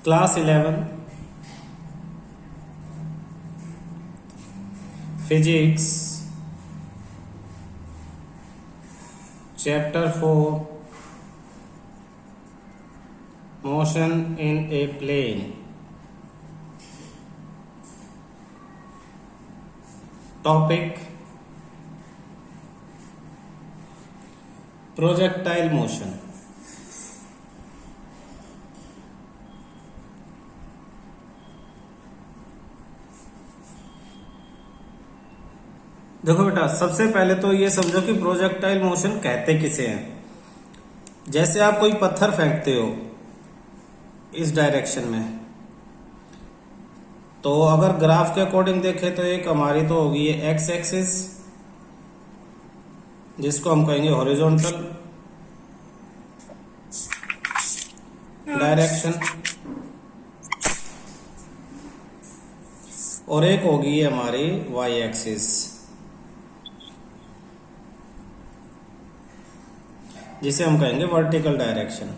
Class 11 physics chapter 4 motion in a plane topic projectile motion. देखो बेटा, सबसे पहले तो ये समझो कि प्रोजेक्टाइल मोशन कहते किसे हैं। जैसे आप कोई पत्थर फेंकते हो इस डायरेक्शन में, तो अगर ग्राफ के अकॉर्डिंग देखें तो एक हमारी तो होगी ये एक्स एक्सिस, जिसको हम कहेंगे हॉरिजॉन्टल डायरेक्शन, और एक होगी ये हमारी वाई एक्सिस, जिसे हम कहेंगे वर्टिकल डायरेक्शन।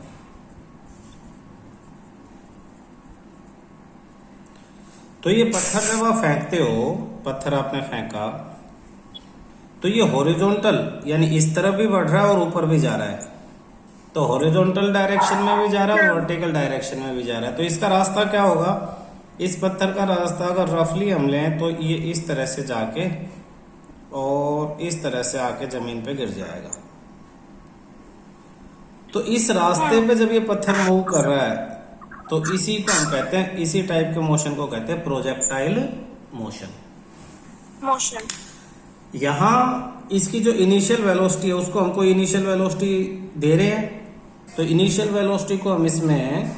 तो ये पत्थर जब आप फेंकते हो, पत्थर आपने फेंका तो ये हॉरिजॉन्टल यानी इस तरफ भी बढ़ रहा है और ऊपर भी जा रहा है। तो हॉरिजॉन्टल डायरेक्शन में भी जा रहा है और वर्टिकल डायरेक्शन में भी जा रहा है। तो इसका रास्ता क्या होगा? इस पत्थर का रास्ता अगर रफली हम लें तो ये इस तरह से जाके और इस तरह से आके जमीन पे गिर जाएगा। तो इस रास्ते पे जब ये पत्थर मूव कर रहा है तो इसी को हम कहते हैं, इसी टाइप के मोशन को कहते हैं प्रोजेक्टाइल मोशन। यहां इसकी जो इनिशियल वेलोसिटी है उसको हमको इनिशियल वेलोसिटी दे रहे हैं, तो इनिशियल वेलोसिटी को हम इसमें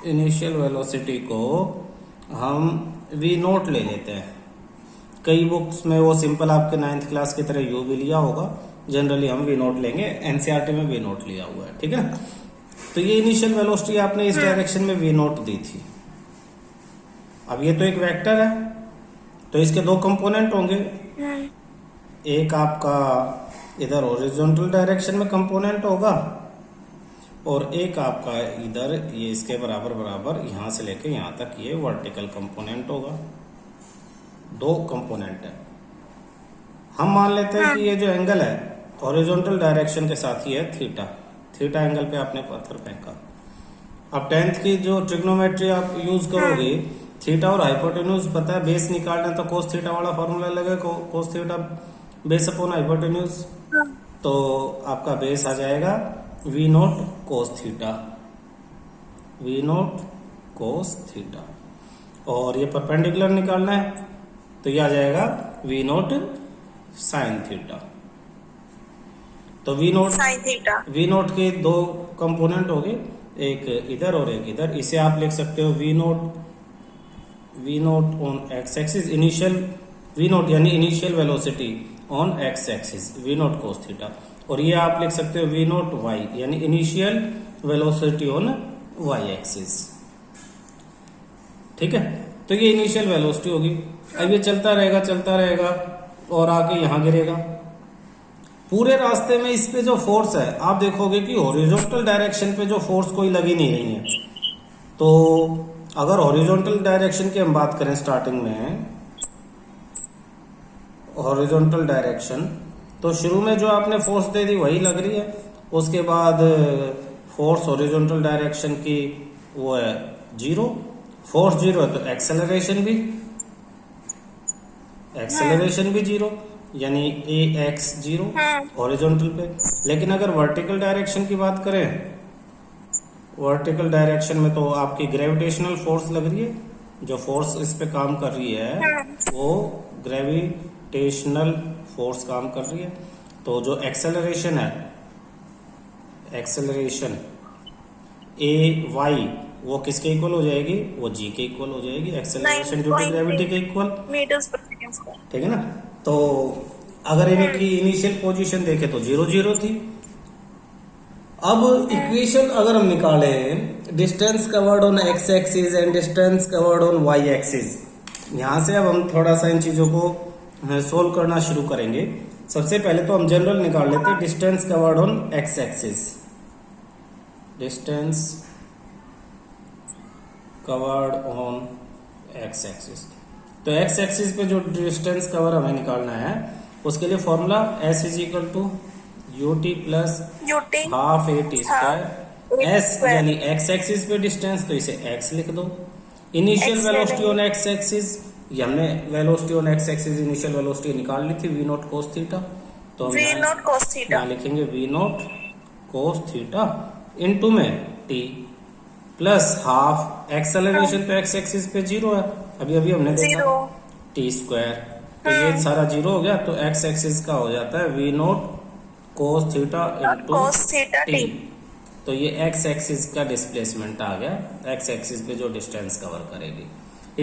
इनिशियल वेलोसिटी को हम वी नोट ले लेते हैं। कई बुक्स में वो सिंपल आपके 9th क्लास की तरह यू भी लिया होगा, जनरली हम वी नोट लेंगे, एनसीईआरटी में वी नोट लिया हुआ है, ठीक है ना। तो ये इनिशियल वेलोसिटी आपने इस डायरेक्शन में वी नोट दी थी। अब ये तो एक वेक्टर है, तो इसके दो कंपोनेंट होंगे, एक आपका इधर हॉरिजॉन्टल डायरेक्शन में कंपोनेंट होगा और एक आपका इधर ये इसके बराबर बराबर यहां से लेके यहां तक ये वर्टिकल कंपोनेंट होगा। दो कंपोनेंट है। हम मान लेते हैं कि ये जो एंगल है हॉरिजॉन्टल डायरेक्शन के साथ ही है थीटा। थीटा एंगल पे आपने पत्थर फेंका। अब 10th की जो ट्रिग्नोमेट्री आप यूज करोगे, थीटा और हाइपोटेन्यूज पता है, बेस निकालना तो कोस थीटा वाला फॉर्मूला लगेगा, cos theta base upon hypotenuse. तो आपका बेस आ जाएगा we naught cos theta, V naught cos theta, और ये परपेंडिकुलर निकालना है तो ये आ जाएगा वी नोट साइन थीटा। तो वी नोट के दो कंपोनेंट हो गए, एक इधर और एक इधर। इसे आप लिख सकते हो v naught on x axis, initial v naught यानी initial velocity on x axis, v naught cos theta. और ये आप लिख सकते हो वी नोट वाई यानी initial velocity on Y axis, ठीक है। तो ये इनिशियल वेलोसिटी होगी। अब ये चलता रहेगा और आके यहां गिरेगा। पूरे रास्ते में इस पे जो फोर्स है आप देखोगे कि हॉरिजॉन्टल डायरेक्शन पे जो फोर्स कोई लगी नहीं रही है। तो अगर हॉरिजॉन्टल डायरेक्शन की हम बात करें, स्टार्टिंग में हॉरिजॉन्टल डायरेक्शन, तो शुरू में जो आपने फोर्स दे दी वही लग रही है। उसके बाद फोर्स हॉरिजॉन्टल डायरेक्शन की वो है जीरो, फोर्स जीरो है तो एक्सेलरेशन भी जीरो, यानी ए एक्स जीरो हॉरिजॉन्टल पे। लेकिन अगर वर्टिकल डायरेक्शन की बात करें, वर्टिकल डायरेक्शन में तो आपकी ग्रेविटेशनल फोर्स लग रही है, जो फोर्स इस पे काम कर रही है वो ग्रेविटेशनल फोर्स काम कर रही है। तो जो एक्सेलरेशन है, एक्सेलरेशन ए वाई वो किसके इक्वल हो जाएगी? वो जी के इक्वल हो जाएगी, एक्सेलरेशन ड्यू टू ग्रेविटी के इक्वल, ठीक है ना। तो अगर इनकी इनिशियल पोजीशन देखे तो 0 0 थी। अब इक्वेशन अगर हम निकालें distance covered on x axis and distance covered on Y axis, यहां से अब हम थोड़ा सा इन चीजों को सोल्व करना शुरू करेंगे। सबसे पहले तो हम जनरल निकाल लेते हैं distance covered on x axis, distance covered on x axis. तो एक्स एक्सिस पे जो डिस्टेंस कवर हमें निकालना है उसके लिए formula s is equal to u t plus half a t square. S यानी एक्स एक्सिस पे डिस्टेंस, तो इसे एक्स लिख दो। Initial velocity on x axis, ये हमने velocity on x axis initial velocity निकाल ली थी, वी नॉट कोस थीटा। तो हम यहाँ लिखेंगे v naught cos theta into में टी प्लस हाफ एक्सेलरेशन तो एक्स एक्सिस पे 0 है, अभी अभी हमने देखा टी स्क्वायर। तो ये सारा 0 हो गया, तो एक्स एक्सिस का हो जाता है v naught cos theta into t. तो ये एक्स एक्सिस का डिस्प्लेसमेंट आ गया, एक्स एक्सिस पे जो डिस्टेंस कवर करेगी।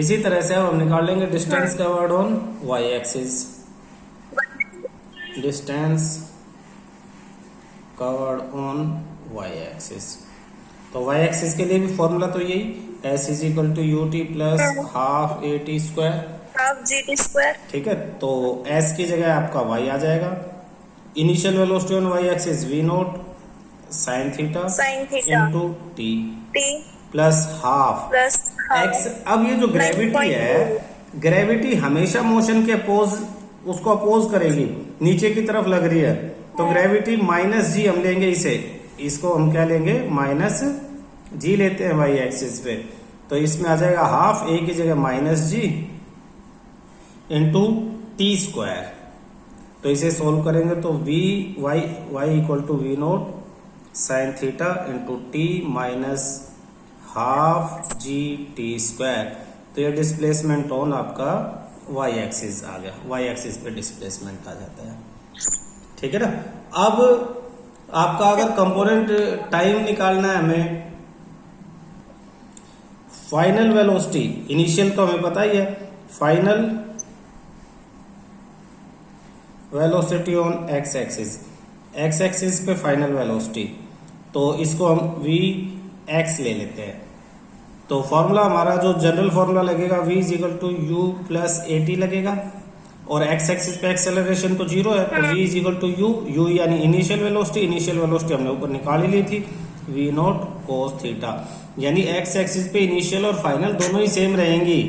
इसी तरह से अब हम निकाल लेंगे distance covered on Y axis. Distance covered on Y axis, तो वाई एक्सिस के लिए भी फॉर्मूला तो यही s is equal to u t plus half a t square, half g t square. ठीक है, तो एस की जगह आपका वाई आ जाएगा। Initial velocity on Y axis v naught sine theta into t plus half x. अब ये जो ग्रेविटी है, ग्रेविटी हमेशा मोशन के अपोज, उसको अपोज करेगी, नीचे की तरफ लग रही है, तो ग्रेविटी माइनस जी हम लेंगे इसे, इसको हम क्या लेंगे माइनस जी लेते हैं वाई एक्सिस पे। तो इसमें आ जाएगा हाफ ए की जगह minus g into t square. तो इसे सोल्व करेंगे तो v y equal to v naught sine theta into t minus half g t square. तो ये डिस्प्लेसमेंट ऑन आपका वाई एक्सिस आ गया, वाई एक्सिस पे डिस्प्लेसमेंट आ जाता है, ठीक है ना। अब आपका अगर कंपोनेंट टाइम निकालना है हमें, फाइनल वेलोसिटी, इनिशियल तो हमें पता ही है, final velocity on x axis, x axis पे फाइनल वेलोसिटी, तो इसको हम वी एक्स ले लेते हैं। तो फॉर्मूला हमारा जो जनरल फॉर्मूला लगेगा v is equal to u plus a t लगेगा, और एक्स एक्सिस पे एक्सेलरेशन तो 0 है, तो v is equal to u यानी इनिशियल वेलोसिटी, इनिशियल वेलोसिटी हमने ऊपर निकाल ही ली थी v नॉट कोस थीटा, यानी एक्स एक्सिस पे इनिशियल और फाइनल दोनों ही सेम रहेंगी।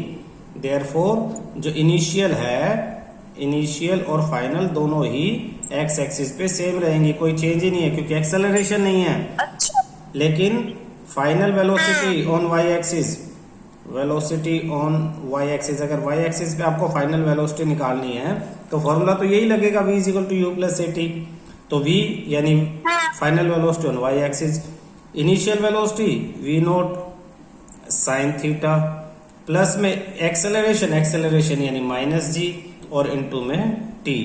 देयरफॉर जो इनिशियल है, इनिशियल और फाइनल दोनों ही एक्स एक्सिस पे सेम रहेंगी, कोई चेंज ही नहीं है क्योंकि एक्सेलरेशन नहीं है। अच्छा। लेकिन final velocity on Y axis, velocity on Y axis, अगर वाई एक्सिस पे आपको फाइनल वेलोसिटी निकालनी है तो फॉर्मूला तो यही लगेगा v is equal to u plus a t. तो v यानी final velocity on Y axis, initial velocity v naught sine theta plus में एक्सेलरेशन यानी माइनस जी और इनटू में t।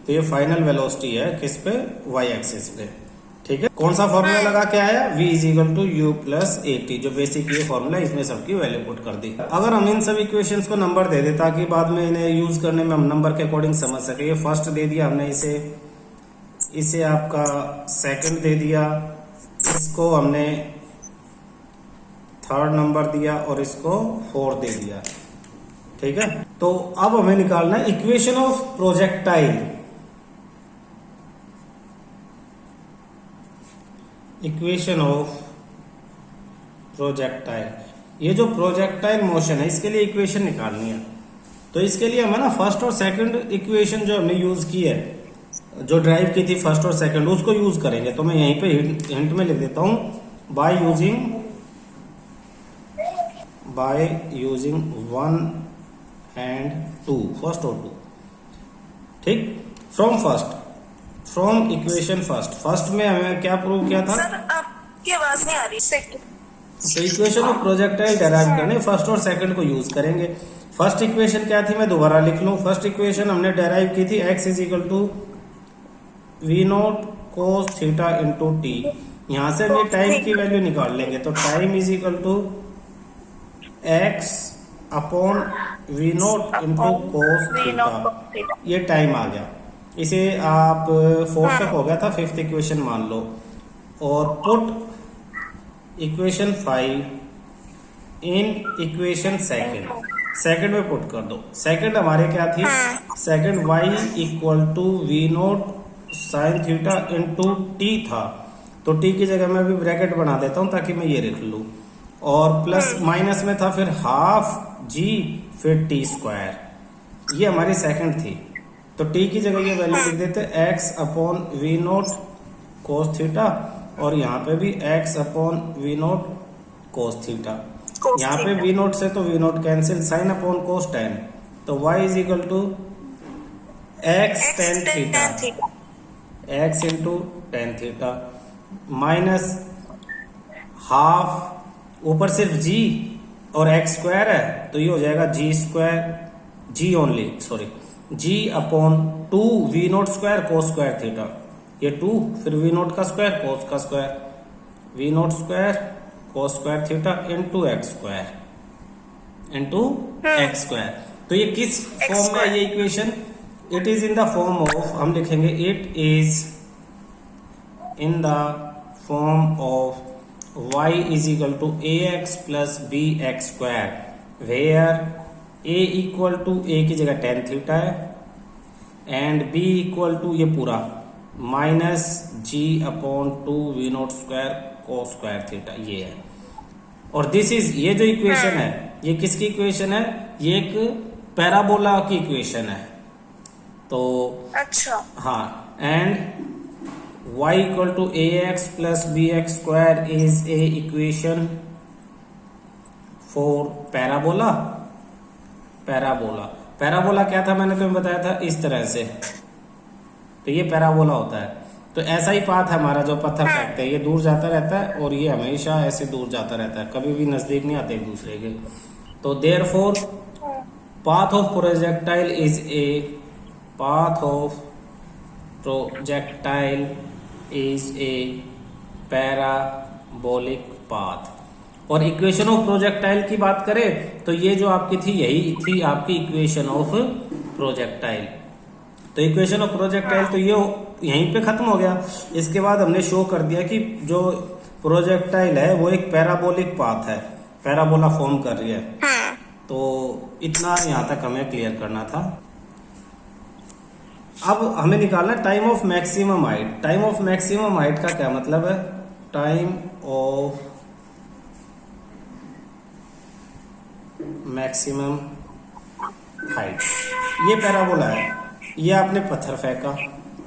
तो ये फाइनल वेलोसिटी है किस पे, वाई एक्सिस पे, ठीक है। कौन सा फॉर्मूला लगा के आया, v is equal to u plus a t, जो बेसिक ये फॉर्मूला, इसमें सबकी वैल्यू पुट कर दी। अगर हम इन सब इक्वेशंस को नंबर दे दे ताकि बाद में इन्हें यूज करने में हम नंबर के अकॉर्डिंग समझ सके। ये फर्स्ट दे दिया हमने, इसे आपका सेकंड दे दिया, इसको हमने थर्ड नंबर दिया और इसको फोर्थ दे दिया, ठीक है। तो अब हमें निकालना है equation of projectile. Equation of projectile, ये जो प्रोजेक्टाइल मोशन है इसके लिए इक्वेशन निकालनी है। तो इसके लिए हमें ना फर्स्ट और सेकंड इक्वेशन जो हमने यूज की है, जो ड्राइव की थी फर्स्ट और सेकंड, उसको यूज करेंगे। तो मैं यहीं पे हिंट में लिख देता हूं, बाय यूजिंग 1 एंड 2, फर्स्ट और 2, ठीक। फ्रॉम इक्वेशन फर्स्ट में हमें क्या प्रूव किया था, सर आपकी आवाज नहीं आ रही। तो इक्वेशन ऑफ प्रोजेक्टाइल डेराइव करने फर्स्ट और सेकंड को यूज करेंगे। फर्स्ट इक्वेशन क्या थी, मैं दोबारा लिख लूं। फर्स्ट इक्वेशन हमने डेराइव की थी x is equal to v naught cos theta into t. यहां से हम ये टाइम की वैल्यू निकाल लेंगे, तो time is equal to x upon v naught into cos theta, ये टाइम आ गया। इसे आप फोर्थ तक हो गया था, फिफ्थ इक्वेशन मान लो, और put equation 5 in equation second में पुट कर दो। सेकंड हमारे क्या थी, second y equal to v naught sine theta into t था, तो t की जगह मैं भी ब्रैकेट बना देता हूं ताकि मैं ये लिख लूं। और प्लस माइनस में था फिर हाफ जी फिर टी स्क्वायर, ये हमारी सेकंड थी। तो टी की जगह ये वैल्यू लिख देते x upon v naught cos theta, और यहाँ पे भी x upon v naught cos theta. यहाँ पे वी नोट से तो we naught cancel, sine upon cos tan, तो y is equal to x tan theta, x into tan theta minus half, ऊपर सिर्फ g और एक्स स्क्वायर है तो ये हो जाएगा g square, g only sorry, g upon two v naught square cos square theta, ये टू फिर वी नोट का स्क्वायर कोस का square, v naught square cos square theta into x square into x square. तो ये किस form में है ये equation? It is in the form of, हम लिखेंगे it is in the form of y is equal to a x plus b x square, where a equal to a की जगह टेन थीटा है and b equal to ये पूरा minus g upon two v naught square cos square theta, ये है। और this is, ये जो इक्वेशन है ये किसकी इक्वेशन है? ये एक पैराबोला की इक्वेशन है। तो अच्छा हाँ, and y equal to a x plus b x square is a equation for parabola. Parabola क्या था मैंने तुम्हें बताया था, इस तरह से, तो ये पैराबोला होता है। तो ऐसा ही पाथ है हमारा जो पत्थर फेंकते हैं, ये दूर जाता रहता है और ये हमेशा ऐसे दूर जाता रहता है, कभी भी नजदीक नहीं आते एक दूसरे के। तो therefore path of projectile is a, path of projectile is a parabolic path. और इक्वेशन ऑफ प्रोजेक्टाइल की बात करें तो ये जो आपकी थी यही थी आपकी इक्वेशन ऑफ प्रोजेक्टाइल। तो इक्वेशन ऑफ प्रोजेक्टाइल तो ये यहीं पे खत्म हो गया। इसके बाद हमने शो कर दिया कि जो प्रोजेक्टाइल है वो एक पैराबोलिक पाथ है, पैराबोला फॉर्म कर रही है। तो इतना यहाँ तक हमें क्लियर करना था। अब हमें निकालना time of maximum height. Time of maximum height का क्या मतलब है? टाइम ऑफ मैक्सिमम हाइट, ये पैराबोला है, ये आपने पत्थर फेंका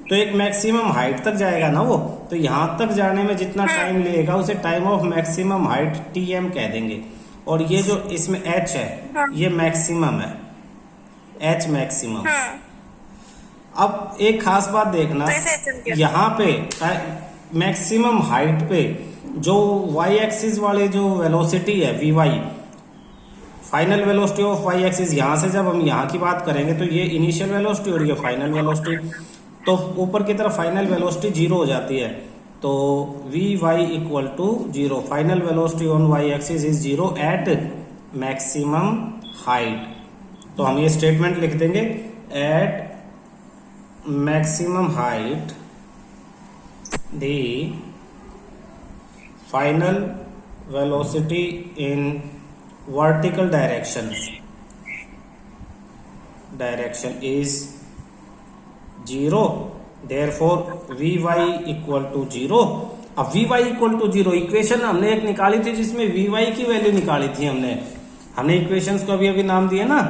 तो एक मैक्सिमम हाइट तक जाएगा ना वो, तो यहां तक जाने में जितना टाइम लगेगा उसे time of maximum height TM कह देंगे। और ये जो इसमें एच है ये मैक्सिमम है, एच मैक्सिमम। अब एक खास बात देखना, यहाँ पे मैक्सिमम हाइट पे जो वाई एक्सिस वाले जो वेलोसिटी है v y, final velocity of y axis, यहाँ से जब हम यहाँ की बात करेंगे तो ये इनिशियल वेलोसिटी और ये फाइनल वेलोसिटी, तो ऊपर की तरफ फाइनल वेलोसिटी जीरो हो जाती है। तो v y equal to zero, final velocity on Y axis is zero at maximum height. तो हम ये स्टेटमेंट लिख देंगे, at maximum height the final velocity in vertical direction is 0, therefore Vy equal to 0। अब Vy equal to 0 इक्वेशन हमने एक निकाली थी जिसमें Vy की वैल्यू निकाली थी हमने इक्वेशंस को अभी नाम दिए ना,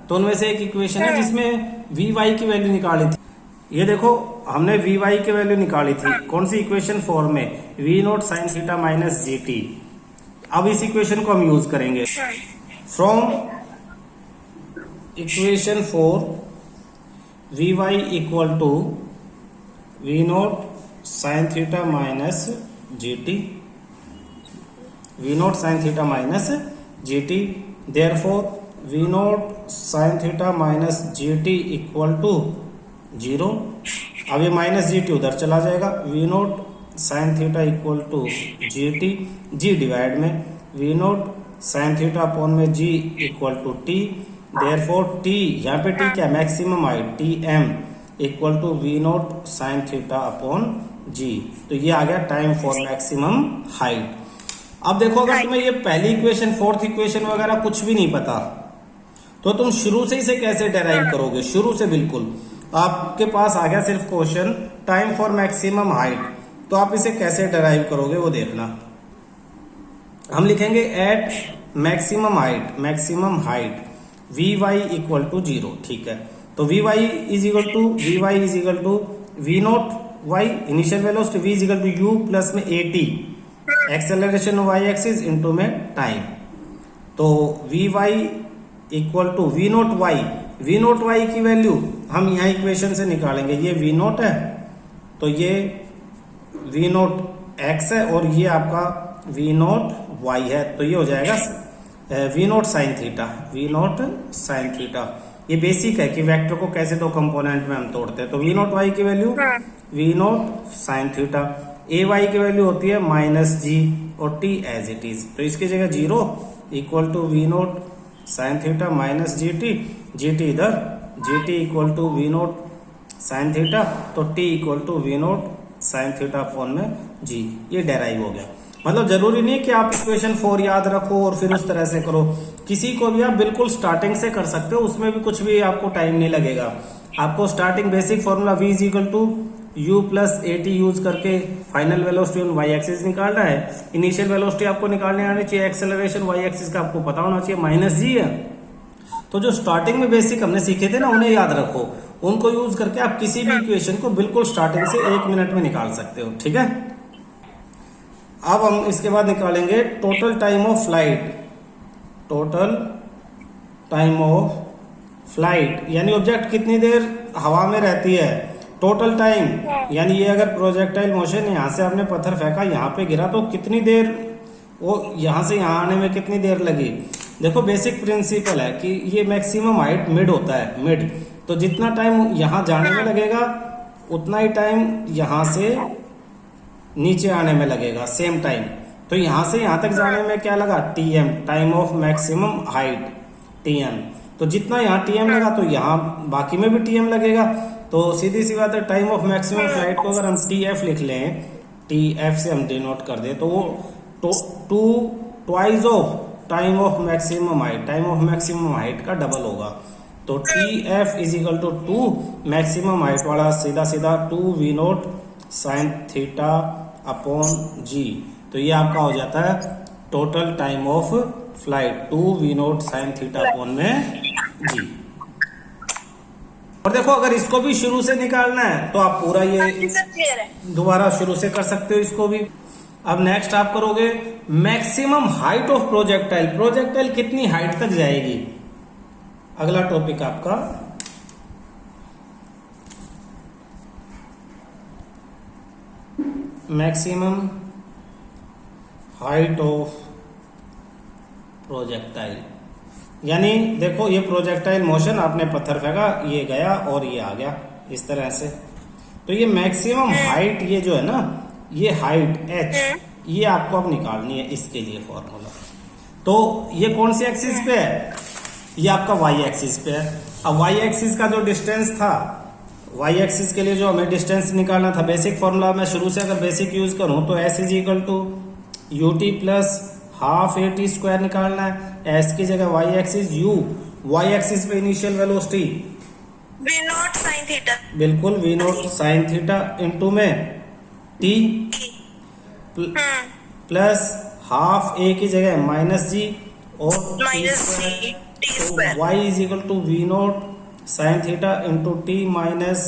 तो उनमें से एक इक्वेशन है जिसमें Vy की वैल्यू निकाली थी। ये देखो हमने Vy की वैल्यू निकाली थी, कौन सी इक्वेशन 4 में, V naught sine theta minus g t. अब इस इक्वेशन को हम यूज करेंगे from equation 4 v y equal to v naught sine theta minus g t, v naught sine theta minus g t, therefore v naught sine theta minus g t equal to 0। अब ये minus g t उधर चला जाएगा, we naught sine theta equal to g t, g divide में v naught sine theta upon में g equal to t, therefore t, यहाँ पे t क्या, maximum height, t m equal to v naught sine theta upon g. तो ये आ गया time for maximum height. अब देखो अगर तुम्हें ये पहली इक्वेशन फोर्थ इक्वेशन वगैरह कुछ भी नहीं पता तो तुम शुरू से इसे कैसे डेराइव करोगे? शुरू से बिल्कुल आपके पास आ गया सिर्फ question time for maximum height, तो आप इसे कैसे डेराइव करोगे वो देखना। हम लिखेंगे at maximum height v y equal to 0। ठीक है, तो v y is equal to v naught y initial velocity, v is equal to u plus में a t acceleration y axis into में टाइम। तो v y equal to v naught y की value हम यहाँ equation से निकालेंगे। ये we note है तो ये वी नोट एक्स है और ये आपका वी नोट वाई है, तो ये हो जाएगा वी नोट साइन थीटा। ये बेसिक है कि वेक्टर को कैसे दो कंपोनेंट में हम तोड़ते हैं। तो वी नोट वाई की value v naught sine theta, a y की वैल्यू होती है माइनस जी और टी एज इट इज, तो इसकी जगह 0 equal to v naught sine theta minus g t इधर, g t equal to v naught sine theta, तो t equal to v naught sine theta upon में g. ये derive हो गया। मतलब जरूरी नहीं कि आप इक्वेशन 4 याद रखो और फिर उस तरह से करो, किसी को भी आप बिल्कुल स्टार्टिंग से कर सकते हो, उसमें भी कुछ भी आपको टाइम नहीं लगेगा। आपको starting basic formula v is equal to u plus a t use करके final velocity on Y axis निकालना है। इनिशियल वेलोसिटी आपको निकालने आनी चाहिए, एक्सेलरेशन वाई एक्सिस का आपको पता होना चाहिए, माइनस जी है। तो जो स्टार्टिंग में बेसिक हमने सीखे थे ना, उन्हें याद रखो, उनको यूज करके आप किसी भी इक्वेशन को बिल्कुल स्टार्टिंग से 1 मिनट में निकाल सकते हो। ठीक है, अब हम इसके बाद निकालेंगे टोटल टाइम ऑफ फ्लाइट, यानी ऑब्जेक्ट कितनी देर हवा में रहती है। टोटल टाइम यानी ये अगर प्रोजेक्टाइल मोशन यहाँ से आपने पत्थर फेंका, यहाँ पे गिरा, तो कितनी देर वो यहाँ से यहाँ आने में कितनी देर लगी। देखो बेसिक प्रिंसिपल है कि ये मैक्सिमम हाइट मिड होता है, मिड, तो जितना टाइम यहाँ जाने में लगेगा उतना ही टाइम यहाँ से नीचे आने में लगेगा, सेम टाइम। तो यहाँ से यहाँ तक जाने में क्या लगा, TM, time of maximum height TM. तो जितना यहाँ टीएम लगा तो यहाँ बाकी में भी टीएम लगेगा। तो सीधी सी बात है, टाइम ऑफ मैक्सिमम फ्लाइट को अगर हम टीएफ लिख लें, टीएफ से हम डिनोट कर दे, तो वो twice of time of maximum height का डबल होगा। तो TF is equal to 2 maximum height वाला सीधा 2 v naught sine theta upon g. तो ये आपका हो जाता है total time of flight 2 v naught sine theta upon में जी। और देखो अगर इसको भी शुरू से निकालना है तो आप पूरा ये दोबारा शुरू से कर सकते हो इसको भी। अब नेक्स्ट आप करोगे मैक्सिमम हाइट ऑफ प्रोजेक्टाइल कितनी हाइट तक जाएगी। अगला टॉपिक आपका मैक्सिमम हाइट ऑफ प्रोजेक्टाइल, यानी देखो ये प्रोजेक्टाइल मोशन, आपने पत्थर फेंका, ये गया और ये आ गया इस तरह से। तो ये मैक्सिमम हाइट, ये जो है ना, ये हाइट h, ये आपको अब निकालनी है, इसके लिए फॉर्मूला। तो ये कौन सी एक्सिस पे है, ये आपका वाई एक्सिस पे है। अब वाई एक्सिस का जो डिस्टेंस था, वाई एक्सिस के लिए जो हमें डिस्टेंस निकालना था, बेसिक फॉर्मूला में शुरू से अगर बेसिक यूज करूं तो s is equal to u t plus half a t square निकालना है। s की जगह y axis u, y axis पे initial velocity v naught sine theta, बिल्कुल v naught sine theta into में t प्लस हाफ a की जगह minus g और minus g t square. y is equal to v naught sine theta into t minus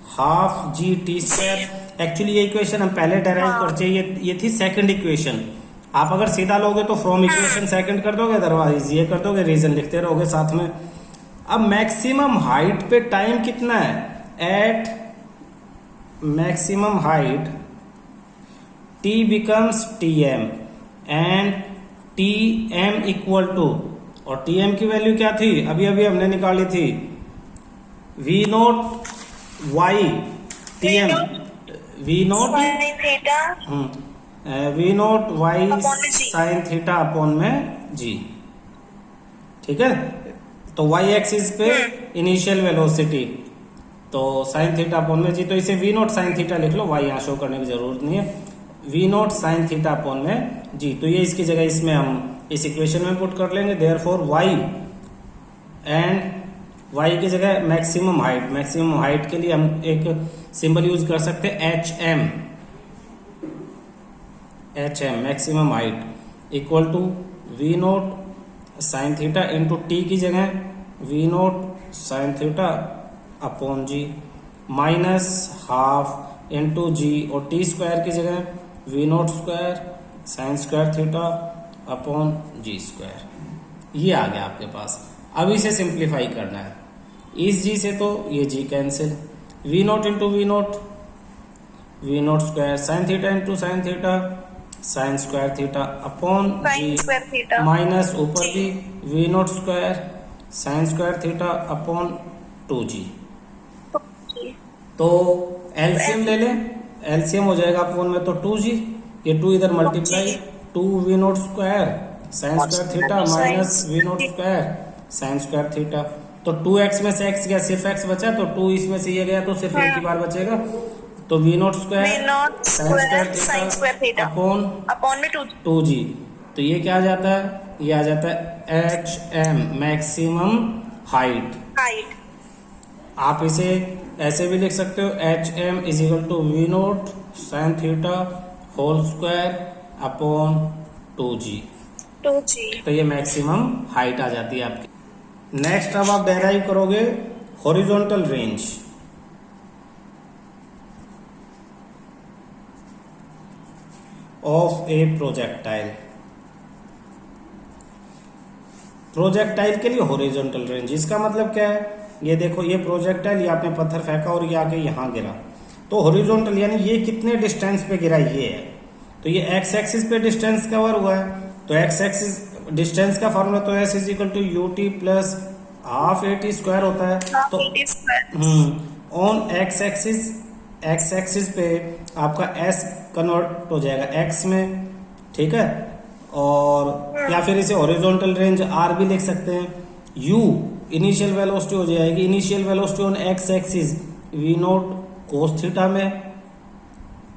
half g t square. Actually ये equation हम पहले derive कर चाहिए, ये थी सेकंड इक्वेशन। आप अगर सीधा लोगे तो फ्रॉम इक्वेशन सेकंड कर दोगे, अदरवाइज ये कर दोगे, रीजन लिखते रहोगे साथ में। अब मैक्सिमम हाइट पे टाइम कितना है, at maximum height t becomes tm and tm equal to, और tm की वैल्यू क्या थी, अभी अभी हमने निकाली थी, v naught y tm v naught y sine theta upon में g। ठीक है, तो y एक्सिस पे इनिशियल वेलोसिटी, तो साइन थीटा अपॉन में जी, तो इसे v नोट साइन थीटा लिख लो, y यहाँ शो करने की जरूरत नहीं है, v naught sine theta upon में जी। तो ये इसकी जगह इसमें हम इस इक्वेशन में पुट कर लेंगे, देयरफॉर y एंड y की जगह मैक्सिमम हाइट के लिए हम एक सिंबल यूज कर सकते हैं HM maximum height equal to v naught sine theta into t की जगह v naught sine theta upon g minus half into g और टी स्क्वायर की जगह v naught square sine square theta upon g square. ये आ गया आपके पास। अब इसे सिंप्लीफाई करना है। इस जी से तो ये g cancel, v naught into v naught square sine theta into sine theta sine square theta upon Sin square g theta. Minus ऊपर भी v naught square sine square theta upon 2g। तो LCM ले लें, LCM हो जाएगा upon में तो 2g, ये 2 इधर multiply 2 v naught square sine square theta minus v naught square sine square theta. तो 2x में से x गया, सिर्फ x बचा, तो 2 इसमें से ये गया तो सिर्फ एक ही बार बचेगा। तो we naught V square naught sine square sin square theta upon में 2 2g। तो ये क्या आ जाता है? ये आ जाता है HM मैक्सिमम हाइट। height. आप इसे ऐसे भी लिख सकते हो HM is equal to v naught sine theta whole square upon 2g। 2g. तो ये मैक्सिमम हाइट आ जाती है आपकी। नेक्स्ट अब आप डेराइव करोगे horizontal range. Of A projectile. Projectile के लिए हॉरिजॉन्टल रेंज, इसका मतलब क्या है? ये देखो, ये प्रोजेक्टाइल, ये आपने पत्थर फेंका और ये आके यहाँ गिरा, तो हॉरिजॉन्टल यानी ये कितने डिस्टेंस पे गिरा ये है। तो ये एक्स एक्सिस पे डिस्टेंस कवर हुआ है, तो एक्स एक्सिस डिस्टेंस का फॉर्मूला तो s is equal to u t plus half a t square होता है। तो Half it square. On x axis पे आपका एस कन्वर्ट हो जाएगा एक्स में, ठीक है। और या फिर इसे हॉरिजॉन्टल रेंज आर भी लिख सकते हैं। यू इनिशियल वेलोसिटी हो जाएगी, initial velocity on x axis v naught cos theta में,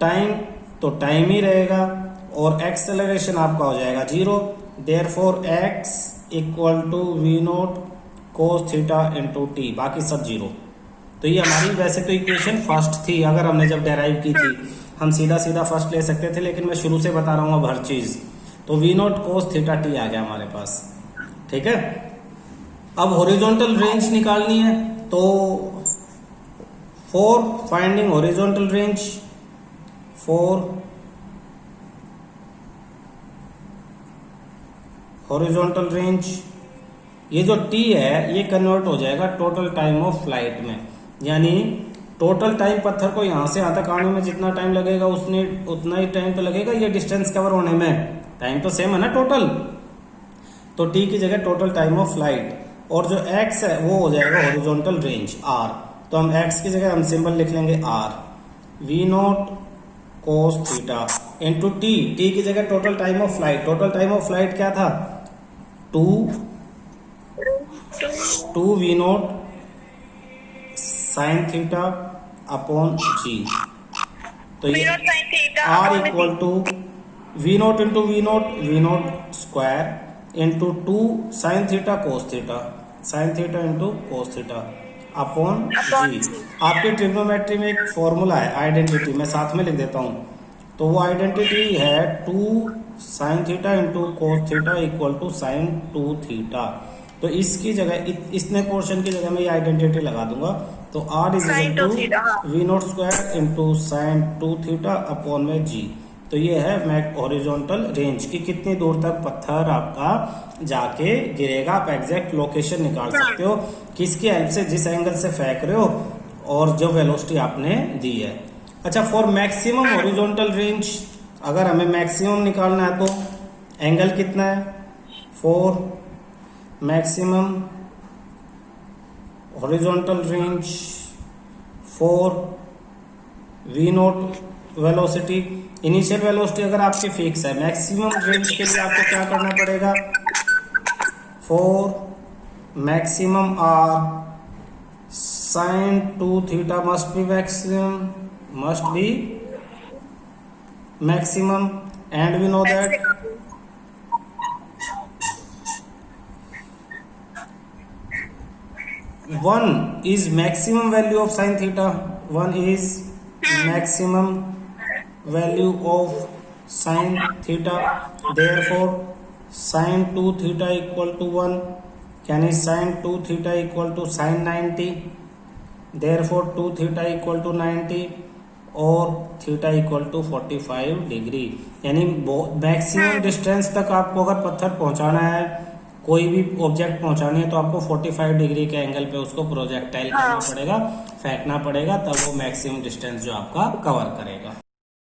टाइम तो टाइम ही रहेगा, और एक्सेलरेशन आपका हो जाएगा 0। Therefore x equal to v naught cos theta into t, बाकी सब 0। तो ये हमारी वैसे तो इक्वेशन फर्स्ट थी, अगर हमने जब डेराइव की थी हम सीधा सीधा फर्स्ट ले सकते थे, लेकिन मैं शुरू से बता रहा हूँ अब हर चीज। तो we naught cos theta t आ गया हमारे पास, ठीक है। अब हॉरिजॉन्टल रेंज निकालनी है, तो for finding horizontal range, for horizontal range, ये जो टी है ये कन्वर्ट हो जाएगा टोटल टाइम ऑफ फ्लाइट में, यानी टोटल टाइम पत्थर को यहां से यहां तक आने में जितना टाइम लगेगा उतना ही टाइम तो लगेगा ये डिस्टेंस कवर होने में, टाइम तो सेम है ना टोटल। तो टी की जगह टोटल टाइम ऑफ फ्लाइट, और जो एक्स है वो हो जाएगा हॉरिजॉन्टल रेंज आर। तो हम एक्स की जगह हम सिंबल लिख लेंगे R, v naught cos theta into t, t की जगह total time of flight, total time of flight क्या था? 2 v naught sine theta upon g. तो V ये naught sin theta R upon equal to v naught into v naught square into 2 sine theta cos theta, sine theta into cos theta upon g. आपके trigonometry में एक formula है identity, मैं साथ में लिख देता हूं। तो वो आइडेंटिटी है 2 sine theta into cos theta equal to sine 2 theta. तो इसकी जगह इतने पोर्शन की जगह मैं ये आइडेंटिटी लगा दूंगा। तो R is Sin equal 2 theta, हाँ. Two v naught square into sine 2 theta upon में जी। तो ये है मैक हॉरिजॉन्टल रेंज की कितनी दूर तक पत्थर आपका जाके गिरेगा। आप एग्जैक्ट लोकेशन निकाल सकते हो किसकी हेल्प से, जिस एंगल से फेंक रहे हो और जो वेलोसिटी आपने दी है। अच्छा, फॉर मैक्सिमम हॉरिजॉन्टल रेंज अगर हमें मैक्सिमम निकालना है तो एंगल कितना है? For maximum horizontal range for v naught velocity, initial velocity अगर आपकी फिक्स है, मैक्सिमम रेंज के लिए आपको क्या करना पड़ेगा? For maximum R sine 2 theta must be maximum, and we know that one is maximum value of sin theta, one is maximum value of sine theta, therefore sine 2 theta equal to 1, यानी sine 2 theta equal to sine 90, therefore 2 theta equal to 90 और theta equal to 45 degree. यानी maximum distance तक आपको अगर पत्थर पहुंचाना है, कोई भी ऑब्जेक्ट पहुंचानी है, तो आपको 45 डिग्री के एंगल पे उसको प्रोजेक्टाइल करना पड़ेगा, फेंकना पड़ेगा, तब वो मैक्सिमम डिस्टेंस जो आपका कवर करेगा।